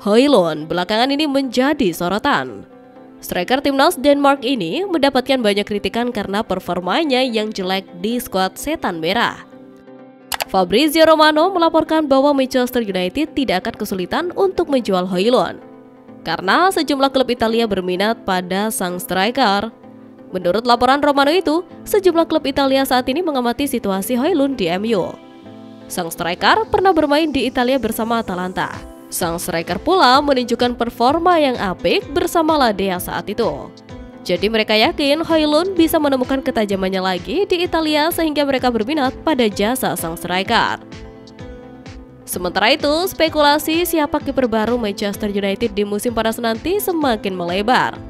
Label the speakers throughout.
Speaker 1: Højlund belakangan ini menjadi sorotan. Striker timnas Denmark ini mendapatkan banyak kritikan karena performanya yang jelek di skuad Setan Merah. Fabrizio Romano melaporkan bahwa Manchester United tidak akan kesulitan untuk menjual Højlund karena sejumlah klub Italia berminat pada sang striker. Menurut laporan Romano itu, sejumlah klub Italia saat ini mengamati situasi Højlund di MU. Sang striker pernah bermain di Italia bersama Atalanta. Sang striker pula menunjukkan performa yang apik bersama Ladea saat itu. Jadi mereka yakin Højlund bisa menemukan ketajamannya lagi di Italia sehingga mereka berminat pada jasa sang striker. Sementara itu, spekulasi siapa kiper baru Manchester United di musim panas nanti semakin melebar.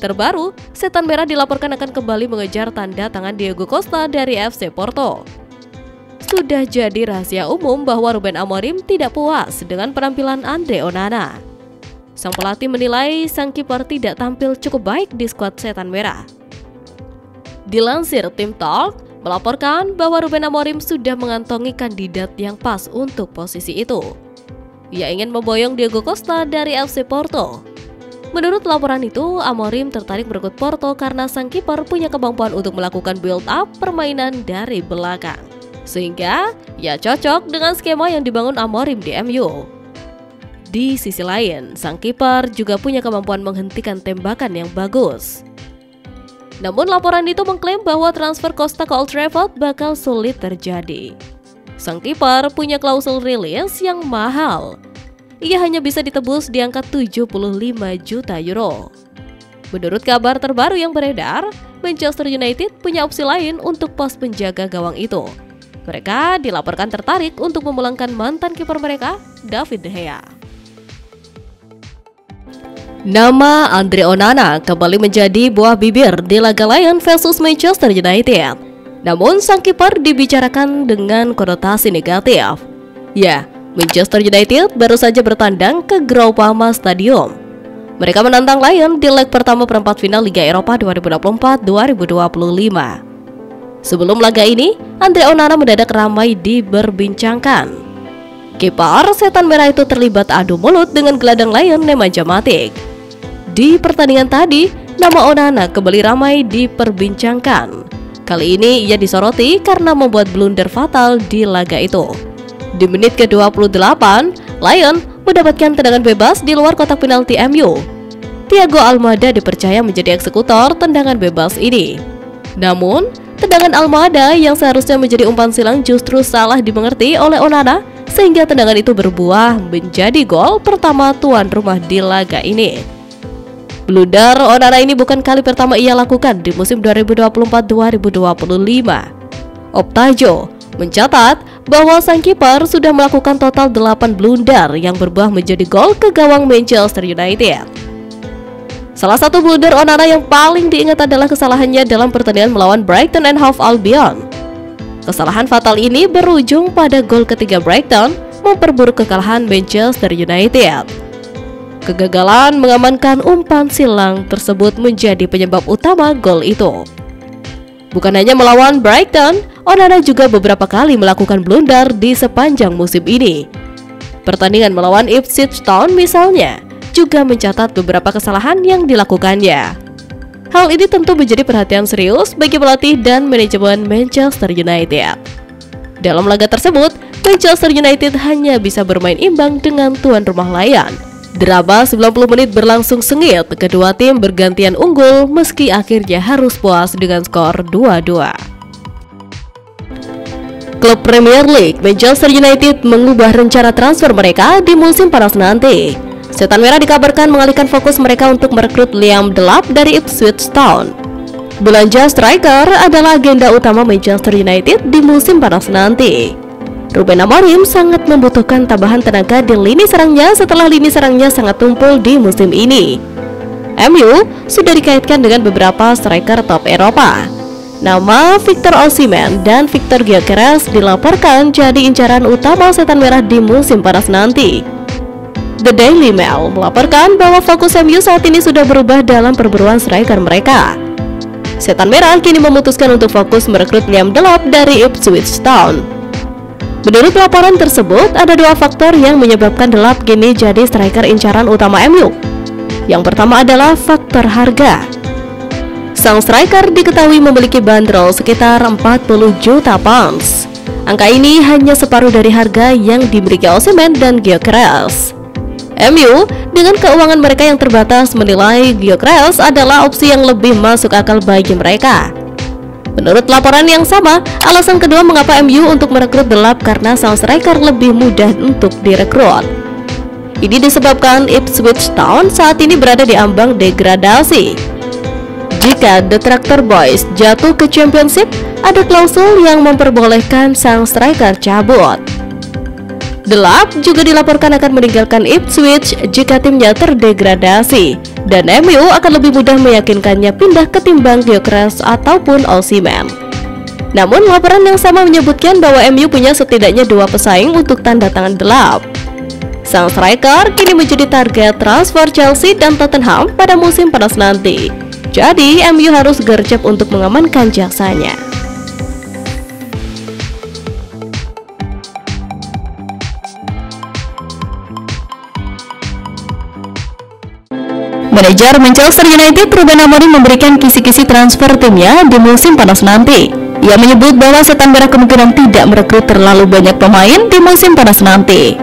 Speaker 1: Terbaru, Setan Merah dilaporkan akan kembali mengejar tanda tangan Diego Costa dari FC Porto. Sudah jadi rahasia umum bahwa Ruben Amorim tidak puas dengan penampilan Andre Onana. Sang pelatih menilai sang kiper tidak tampil cukup baik di skuad Setan Merah. Dilansir Tim Talk melaporkan bahwa Ruben Amorim sudah mengantongi kandidat yang pas untuk posisi itu. Ia ingin memboyong Diego Costa dari FC Porto. Menurut laporan itu, Amorim tertarik merekrut Porto karena sang kiper punya kemampuan untuk melakukan build up permainan dari belakang. Sehingga ia cocok dengan skema yang dibangun Amorim di MU. Di sisi lain, sang kiper juga punya kemampuan menghentikan tembakan yang bagus. Namun laporan itu mengklaim bahwa transfer Costa ke Old Trafford bakal sulit terjadi. Sang kiper punya klausul rilis yang mahal. Ia hanya bisa ditebus di angka 75 juta euro. Menurut kabar terbaru yang beredar, Manchester United punya opsi lain untuk pos penjaga gawang itu. Mereka dilaporkan tertarik untuk memulangkan mantan kiper mereka, David De Gea. Nama Andre Onana kembali menjadi buah bibir di laga Lyon versus Manchester United. Namun sang kiper dibicarakan dengan konotasi negatif. Ya, Manchester United baru saja bertandang ke Groupama Stadium. Mereka menantang Lyon di leg pertama perempat final Liga Eropa 2024-2025. Sebelum laga ini, Andre Onana mendadak ramai diperbincangkan. Kiper Setan Merah itu terlibat adu mulut dengan gelandang Lyon Nemanja Matic. Di pertandingan tadi, nama Onana kembali ramai diperbincangkan. Kali ini ia disoroti karena membuat blunder fatal di laga itu. Di menit ke-28, Lyon mendapatkan tendangan bebas di luar kotak penalti MU. Thiago Almada dipercaya menjadi eksekutor tendangan bebas ini. Namun, tendangan Almada yang seharusnya menjadi umpan silang justru salah dimengerti oleh Onana sehingga tendangan itu berbuah menjadi gol pertama tuan rumah di laga ini. Blunder Onana ini bukan kali pertama ia lakukan di musim 2024-2025. Optajo mencatat bahwa sang kiper sudah melakukan total 8 blunder yang berbuah menjadi gol ke gawang Manchester United. Salah satu blunder Onana yang paling diingat adalah kesalahannya dalam pertandingan melawan Brighton and Hove Albion. Kesalahan fatal ini berujung pada gol ketiga Brighton memperburuk kekalahan Manchester United. Kegagalan mengamankan umpan silang tersebut menjadi penyebab utama gol itu. Bukan hanya melawan Brighton, Onana juga beberapa kali melakukan blunder di sepanjang musim ini. Pertandingan melawan Ipswich Town misalnya juga mencatat beberapa kesalahan yang dilakukannya. Hal ini tentu menjadi perhatian serius bagi pelatih dan manajemen Manchester United. Dalam laga tersebut, Manchester United hanya bisa bermain imbang dengan tuan rumah Lyon. Drama 90 menit berlangsung sengit, kedua tim bergantian unggul meski akhirnya harus puas dengan skor 2-2. Klub Premier League Manchester United mengubah rencana transfer mereka di musim panas nanti. Setan Merah dikabarkan mengalihkan fokus mereka untuk merekrut Liam Delap dari Ipswich Town. Belanja striker adalah agenda utama Manchester United di musim panas nanti. Ruben Amorim sangat membutuhkan tambahan tenaga di lini serangnya setelah lini serangnya sangat tumpul di musim ini. MU sudah dikaitkan dengan beberapa striker top Eropa. Nama Victor Osimhen dan Victor Gyökeres dilaporkan jadi incaran utama Setan Merah di musim panas nanti. The Daily Mail melaporkan bahwa fokus MU saat ini sudah berubah dalam perburuan striker mereka. Setan Merah kini memutuskan untuk fokus merekrut Liam Delap dari Ipswich Town. Menurut laporan tersebut, ada dua faktor yang menyebabkan Delap kini jadi striker incaran utama MU. Yang pertama adalah faktor harga. Sang striker diketahui memiliki bandrol sekitar 40 juta pounds. Angka ini hanya separuh dari harga yang dimiliki Osimhen dan Gyökeres. MU dengan keuangan mereka yang terbatas menilai Gyökeres adalah opsi yang lebih masuk akal bagi mereka. Menurut laporan yang sama, alasan kedua mengapa MU untuk merekrut Delap karena sang striker lebih mudah untuk direkrut. Ini disebabkan Ipswich Town saat ini berada di ambang degradasi. Jika The Tractor Boys jatuh ke Championship, ada klausul yang memperbolehkan sang striker cabut. Delap juga dilaporkan akan meninggalkan Ipswich jika timnya terdegradasi, dan MU akan lebih mudah meyakinkannya pindah ketimbang Gyökeres ataupun Osimhen. Namun laporan yang sama menyebutkan bahwa MU punya setidaknya dua pesaing untuk tanda tangan Delap. Sang striker kini menjadi target transfer Chelsea dan Tottenham pada musim panas nanti. Jadi MU harus gercep untuk mengamankan jaksanya. Manajer Manchester United Ruben Amorim memberikan kisi-kisi transfer timnya di musim panas nanti. Ia menyebut bahwa Setan Merah kemungkinan tidak merekrut terlalu banyak pemain di musim panas nanti.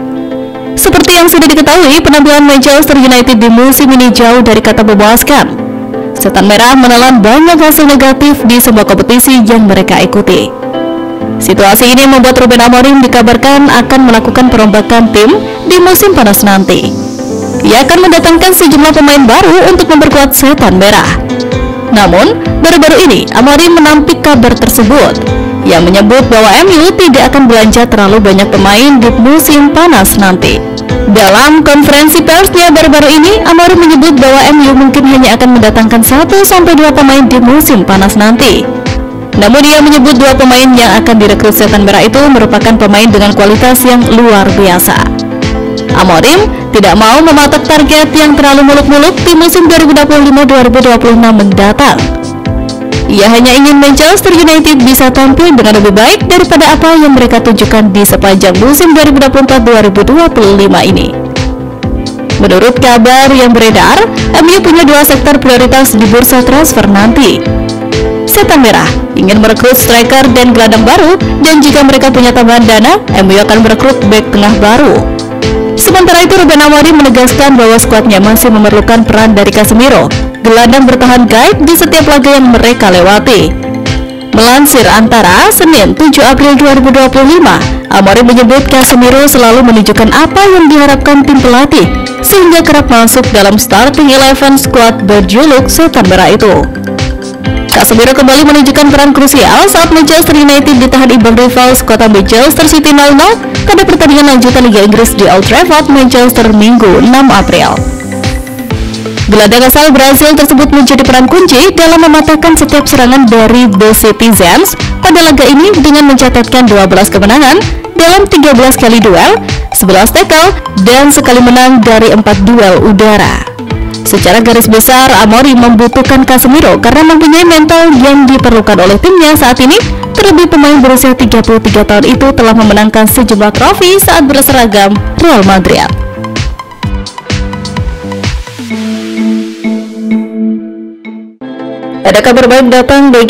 Speaker 1: Seperti yang sudah diketahui, penampilan Manchester United di musim ini jauh dari kata memuaskan. Setan Merah menelan banyak hasil negatif di semua kompetisi yang mereka ikuti. Situasi ini membuat Ruben Amorim dikabarkan akan melakukan perombakan tim di musim panas nanti. Ia akan mendatangkan sejumlah pemain baru untuk memperkuat Setan Merah. Namun, baru-baru ini Amorim menampik kabar tersebut. Ia menyebut bahwa MU tidak akan belanja terlalu banyak pemain di musim panas nanti. Dalam konferensi persnya baru-baru ini, Amorim menyebut bahwa MU mungkin hanya akan mendatangkan 1-2 pemain di musim panas nanti. Namun ia menyebut dua pemain yang akan direkrut Setan Merah itu merupakan pemain dengan kualitas yang luar biasa. Amorim tidak mau mematok target yang terlalu muluk-muluk di musim 2025-2026 mendatang. Ia hanya ingin Manchester United bisa tampil dengan lebih baik daripada apa yang mereka tunjukkan di sepanjang musim 2024-2025 ini. Menurut kabar yang beredar, MU punya dua sektor prioritas di bursa transfer nanti. Setan Merah ingin merekrut striker dan gelandang baru, dan jika mereka punya tambahan dana, MU akan merekrut bek tengah baru. Sementara itu, Ruben Amorim menegaskan bahwa skuadnya masih memerlukan peran dari Casemiro, gelandang bertahan guide di setiap laga yang mereka lewati. Melansir Antara, Senin 7 April 2025, Amorim menyebut Casemiro selalu menunjukkan apa yang diharapkan tim pelatih, sehingga kerap masuk dalam starting 11 skuad berjuluk Setan Merah itu. Casemiro kembali menunjukkan peran krusial saat Manchester United ditahan imbang rival kota Manchester City 0-0 pada pertandingan lanjutan Liga Inggris di Old Trafford, Manchester, Minggu 6 April. Gelandang asal Brasil tersebut menjadi peran kunci dalam mematahkan setiap serangan dari The Citizens pada laga ini dengan mencatatkan 12 kemenangan dalam 13 kali duel, 11 tackle, dan sekali menang dari 4 duel udara. Secara garis besar, Amorim membutuhkan Casemiro karena mempunyai mental yang diperlukan oleh timnya saat ini. Terlebih pemain berusia 33 tahun itu telah memenangkan sejumlah trofi saat berseragam Real Madrid. Ada kabar baik datang bagi